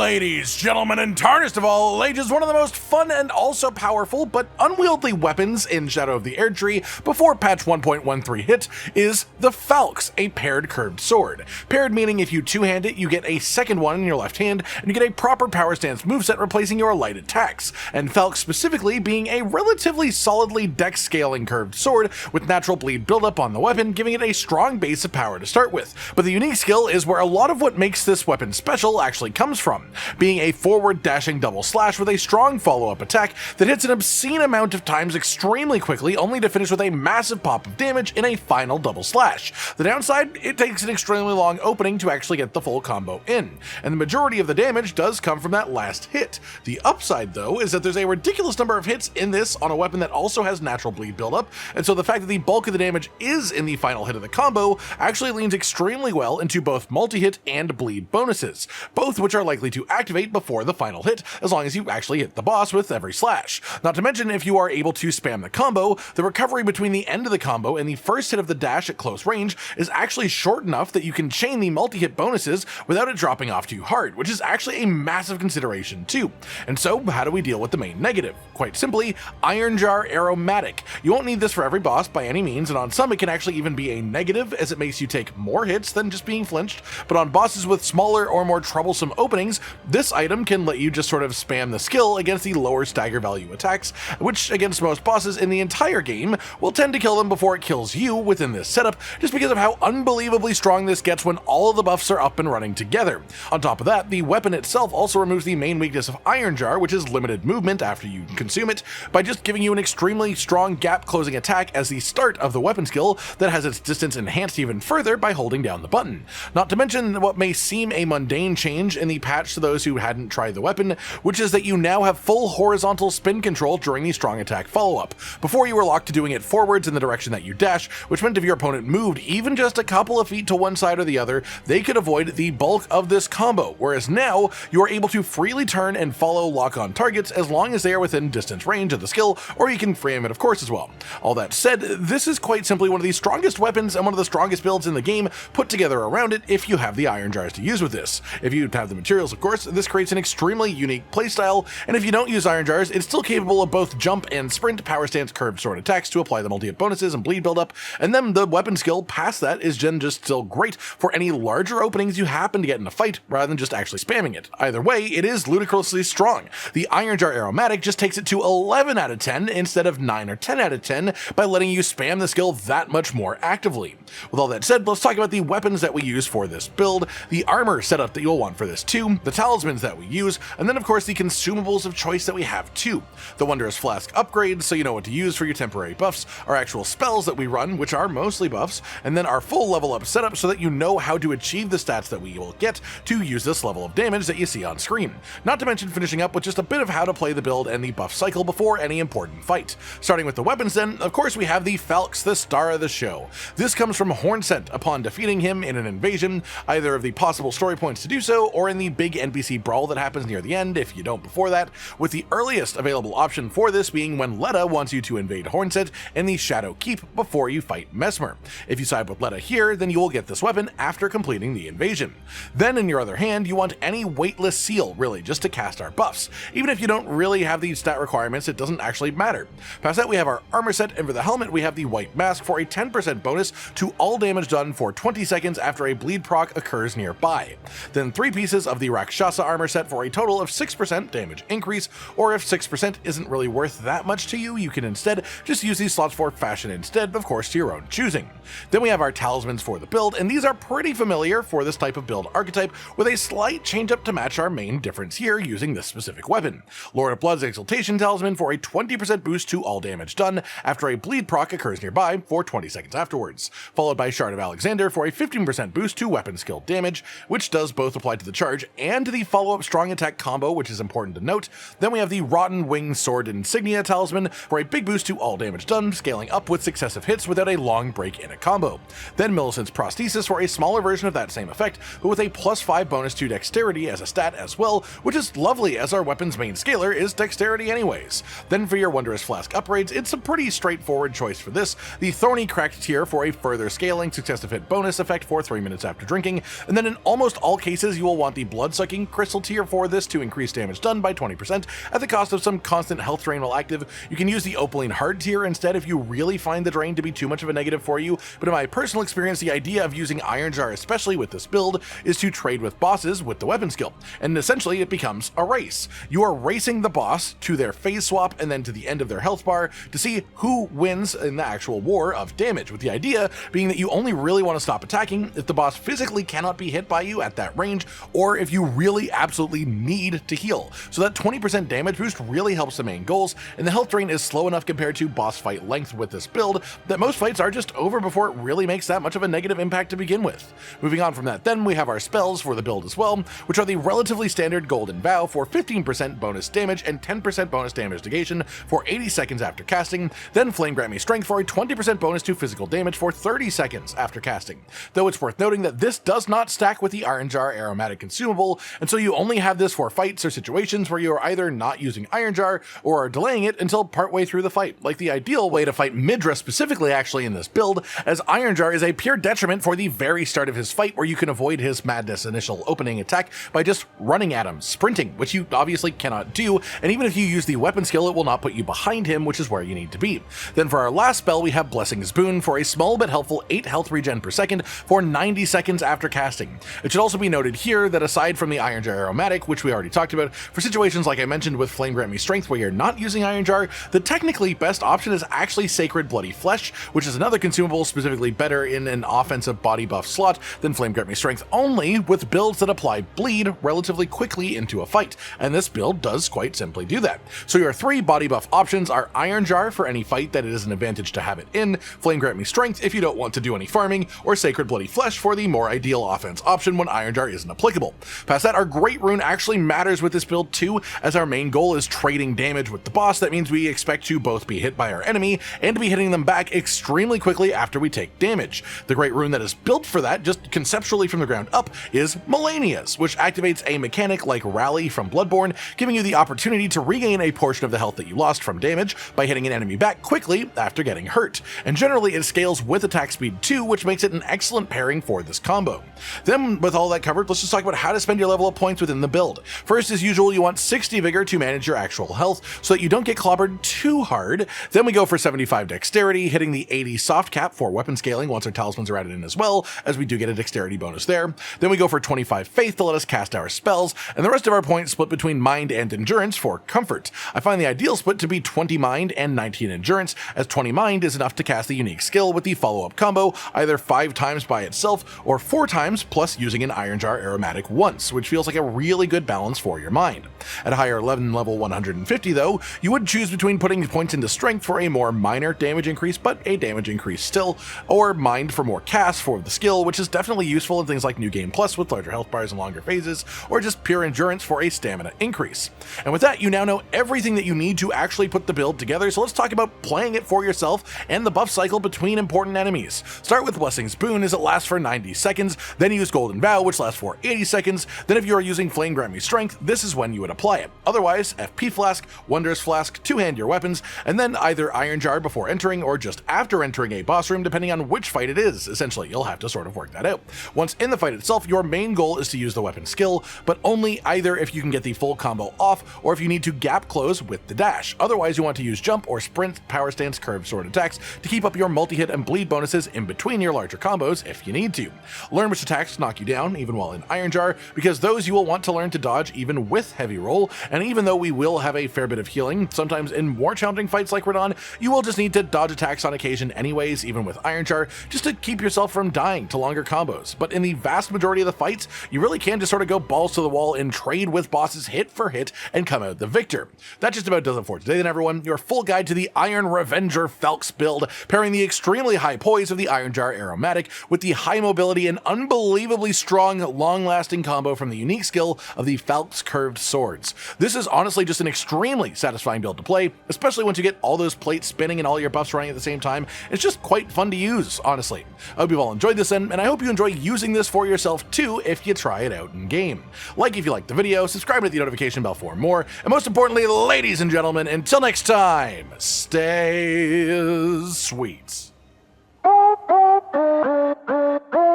Ladies, gentlemen, and tarnished of all ages, one of the most fun and also powerful but unwieldy weapons in Shadow of the Erdtree before patch 1.13 hit is the Falx, a paired curved sword. Paired meaning if you two-hand it, you get a second one in your left hand, and you get a proper power stance moveset replacing your light attacks, and Falx specifically being a relatively solidly dex scaling curved sword with natural bleed buildup on the weapon, giving it a strong base of power to start with. But the unique skill is where a lot of what makes this weapon special actually comes from, being a forward dashing double slash with a strong follow-up attack that hits an obscene amount of times extremely quickly, only to finish with a massive pop of damage in a final double slash. The downside, it takes an extremely long opening to actually get the full combo in, and the majority of the damage does come from that last hit. The upside though is that there's a ridiculous number of hits in this on a weapon that also has natural bleed buildup, and so the fact that the bulk of the damage is in the final hit of the combo actually leans extremely well into both multi-hit and bleed bonuses, both which are likely to activate before the final hit, as long as you actually hit the boss with every slash. Not to mention, if you are able to spam the combo, the recovery between the end of the combo and the first hit of the dash at close range is actually short enough that you can chain the multi-hit bonuses without it dropping off too hard, which is actually a massive consideration too. And so, how do we deal with the main negative? Quite simply, Iron Jar Aromatic. You won't need this for every boss by any means, and on some it can actually even be a negative, as it makes you take more hits than just being flinched, but on bosses with smaller or more troublesome openings, this item can let you just sort of spam the skill against the lower stagger value attacks, which against most bosses in the entire game will tend to kill them before it kills you within this setup, just because of how unbelievably strong this gets when all of the buffs are up and running together. On top of that, the weapon itself also removes the main weakness of Iron Jar, which is limited movement after you consume it, by just giving you an extremely strong gap closing attack as the start of the weapon skill that has its distance enhanced even further by holding down the button. Not to mention what may seem a mundane change in the patch to those who hadn't tried the weapon, which is that you now have full horizontal spin control during the strong attack follow-up. Before, you were locked to doing it forwards in the direction that you dash, which meant if your opponent moved even just a couple of feet to one side or the other, they could avoid the bulk of this combo, whereas now you are able to freely turn and follow lock-on targets as long as they are within distance range of the skill, or you can frame it of course as well. All that said, this is quite simply one of the strongest weapons and one of the strongest builds in the game put together around it if you have the iron jars to use with this. If you have the materials, of course, this creates an extremely unique playstyle, and if you don't use iron jars, it's still capable of both jump and sprint power stance curved sword attacks to apply the multi-hit bonuses and bleed buildup, and then the weapon skill past that is just still great for any larger openings you happen to get in a fight rather than just actually spamming it. Either way, it is ludicrously strong. The Iron Jar Aromatic just takes it to 11 out of 10 instead of 9 or 10 out of 10 by letting you spam the skill that much more actively. With all that said, let's talk about the weapons that we use for this build, the armor setup that you'll want for this too, the talismans that we use, and then of course the consumables of choice that we have too. The Wondrous Flask upgrades, so you know what to use for your temporary buffs, our actual spells that we run, which are mostly buffs, and then our full level up setup so that you know how to achieve the stats that we will get to use this level of damage that you see on screen. Not to mention finishing up with just a bit of how to play the build and the buff cycle before any important fight. Starting with the weapons then, of course we have the Falx, the star of the show. This comes from Hornsent upon defeating him in an invasion, either of the possible story points to do so, or in the big NPC brawl that happens near the end if you don't before that, with the earliest available option for this being when Letta wants you to invade Hornsent in the Shadow Keep before you fight Messmer. If you side with Letta here, then you will get this weapon after completing the invasion. Then in your other hand, you want any weightless seal, really, just to cast our buffs. Even if you don't really have these stat requirements, it doesn't actually matter. Past that, we have our armor set, and for the helmet, we have the white mask for a 10% bonus to all damage done for 20 seconds after a bleed proc occurs nearby. Then 3 pieces of the Rakshasa armor set for a total of 6% damage increase, or if 6% isn't really worth that much to you, you can instead just use these slots for fashion instead, of course to your own choosing. Then we have our talismans for the build, and these are pretty familiar for this type of build archetype, with a slight change up to match our main difference here using this specific weapon. Lord of Blood's Exaltation Talisman for a 20% boost to all damage done after a bleed proc occurs nearby for 20 seconds afterwards, followed by Shard of Alexander for a 15% boost to weapon skill damage, which does both apply to the charge and to the follow-up strong attack combo, which is important to note. Then we have the Rotten Wing Sword Insignia Talisman for a big boost to all damage done, scaling up with successive hits without a long break in a combo. Then Millicent's Prosthesis for a smaller version of that same effect, but with a +5 bonus to dexterity as a stat as well, which is lovely as our weapon's main scaler is dexterity anyways. Then for your Wondrous Flask upgrades, it's a pretty straightforward choice for this, the Thorny Cracked Tear for a further scaling successive hit bonus effect for 3 minutes after drinking, and then in almost all cases you will want the Bloodsucking attacking, crystal tier for this to increase damage done by 20% at the cost of some constant health drain while active. You can use the opaline hard tier instead if you really find the drain to be too much of a negative for you, but in my personal experience, the idea of using Iron Jar, especially with this build, is to trade with bosses with the weapon skill, and essentially it becomes a race. You are racing the boss to their phase swap and then to the end of their health bar to see who wins in the actual war of damage, with the idea being that you only really want to stop attacking if the boss physically cannot be hit by you at that range, or if you really absolutely need to heal. So that 20% damage boost really helps the main goals, and the health drain is slow enough compared to boss fight length with this build that most fights are just over before it really makes that much of a negative impact to begin with. Moving on from that, then we have our spells for the build as well, which are the relatively standard Golden Vow for 15% bonus damage and 10% bonus damage negation for 80 seconds after casting, then Flame Grant Me Strength for a 20% bonus to physical damage for 30 seconds after casting. Though it's worth noting that this does not stack with the Iron Jar aromatic consumable, and so you only have this for fights or situations where you are either not using Iron Jar or are delaying it until partway through the fight, like the ideal way to fight Midra specifically actually in this build, as Iron Jar is a pure detriment for the very start of his fight where you can avoid his madness initial opening attack by just running at him, sprinting, which you obviously cannot do, and even if you use the weapon skill, it will not put you behind him, which is where you need to be. Then for our last spell, we have Blessing's Boon for a small but helpful 8 health regen per second for 90 seconds after casting. It should also be noted here that aside from the Iron Jar aromatic, which we already talked about, for situations like I mentioned with Flame Grant Me Strength where you're not using Iron Jar, the technically best option is actually Sacred Bloody Flesh, which is another consumable specifically better in an offensive body buff slot than Flame Grant Me Strength, only with builds that apply bleed relatively quickly into a fight, and this build does quite simply do that. So your 3 body buff options are Iron Jar for any fight that it is an advantage to have it in, Flame Grant Me Strength if you don't want to do any farming, or Sacred Bloody Flesh for the more ideal offense option when Iron Jar isn't applicable. Past that, our Great Rune actually matters with this build too, as our main goal is trading damage with the boss. That means we expect to both be hit by our enemy and to be hitting them back extremely quickly after we take damage. The Great Rune that is built for that, just conceptually from the ground up, is Malenia's, which activates a mechanic like Rally from Bloodborne, giving you the opportunity to regain a portion of the health that you lost from damage by hitting an enemy back quickly after getting hurt. And generally it scales with attack speed too, which makes it an excellent pairing for this combo. Then with all that covered, let's just talk about how to spend your level up points within the build. First, as usual, you want 60 vigor to manage your actual health so that you don't get clobbered too hard. Then we go for 75 dexterity, hitting the 80 soft cap for weapon scaling once our talismans are added in as well, as we do get a dexterity bonus there. Then we go for 25 faith to let us cast our spells, and the rest of our points split between mind and endurance for comfort. I find the ideal split to be 20 mind and 19 endurance, as 20 mind is enough to cast the unique skill with the follow-up combo either 5 times by itself or 4 times plus using an Iron Jar aromatic once, which feels like a really good balance for your mind. At a higher level 150 though, you would choose between putting points into strength for a more minor damage increase, but a damage increase still, or mind for more cast for the skill, which is definitely useful in things like New Game Plus with larger health bars and longer phases, or just pure endurance for a stamina increase. And with that, you now know everything that you need to actually put the build together, so let's talk about playing it for yourself and the buff cycle between important enemies. Start with Blessing's Boon as it lasts for 90 seconds, then use Golden Vow, which lasts for 80 seconds, then if you are using Flame Grant Me Strength, this is when you would apply it. Otherwise, FP Flask, Wondrous Flask, two-hand your weapons, and then either Iron Jar before entering or just after entering a boss room, depending on which fight it is. Essentially, you'll have to sort of work that out. Once in the fight itself, your main goal is to use the weapon skill, but only either if you can get the full combo off or if you need to gap close with the dash. Otherwise, you want to use jump or sprint, power stance, curved sword attacks to keep up your multi-hit and bleed bonuses in between your larger combos if you need to. Learn which attacks knock you down, even while in Iron Jar, because those you will want to learn to dodge even with heavy roll, and even though we will have a fair bit of healing, sometimes in more challenging fights like Radahn, you will just need to dodge attacks on occasion anyways, even with Iron Jar, just to keep yourself from dying to longer combos. But in the vast majority of the fights, you really can just sort of go balls to the wall and trade with bosses hit for hit and come out the victor. That just about does it for today then, everyone. Your full guide to the Iron Revenger Falx build, pairing the extremely high poise of the Iron Jar aromatic with the high mobility and unbelievably strong, long-lasting combo from the unique skill of the Falx curved swords. This is honestly just an extremely satisfying build to play, especially once you get all those plates spinning and all your buffs running at the same time. It's just quite fun to use, honestly. I hope you've all enjoyed this then, and I hope you enjoy using this for yourself too if you try it out in game. Like if you liked the video, subscribe and hit the notification bell for more, and most importantly, ladies and gentlemen, until next time, stay sweet.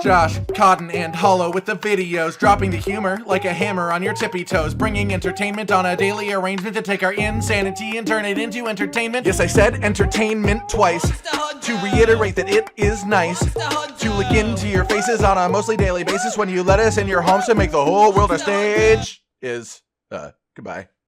Josh, Cotton, and Hollow with the videos, dropping the humor like a hammer on your tippy toes, bringing entertainment on a daily arrangement to take our insanity and turn it into entertainment. Yes, I said entertainment twice, to reiterate that it is nice to look into your faces on a mostly daily basis when you let us in your homes to make the whole world a stage. Goodbye.